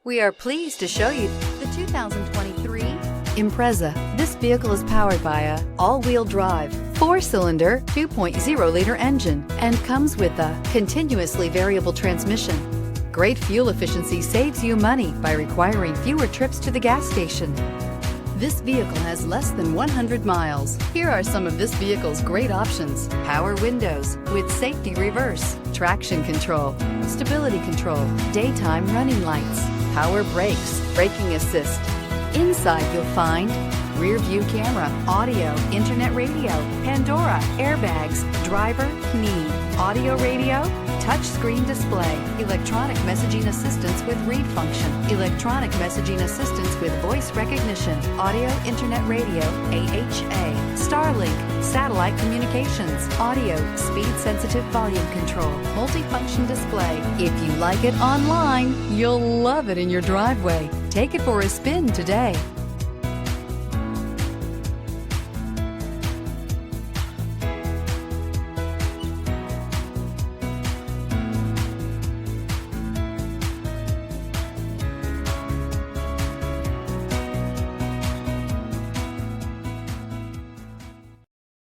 We are pleased to show you the 2023 Impreza. This vehicle is powered by a all-wheel drive, 4-cylinder, 2.0-liter engine and comes with a continuously variable transmission. Great fuel efficiency saves you money by requiring fewer trips to the gas station. This vehicle has less than 100 miles. Here are some of this vehicle's great options: power windows with safety reverse, traction control, stability control, daytime running lights, power brakes, braking assist. Inside you'll find rear view camera, audio, internet radio, Pandora, airbags, driver, knee, audio radio, touchscreen display, electronic messaging assistance with read function, electronic messaging assistance with voice recognition, audio, internet radio, AHA, Starlink, satellite communications, audio, speed-sensitive volume control, multifunction display. If you like it online, you'll love it in your driveway. Take it for a spin today.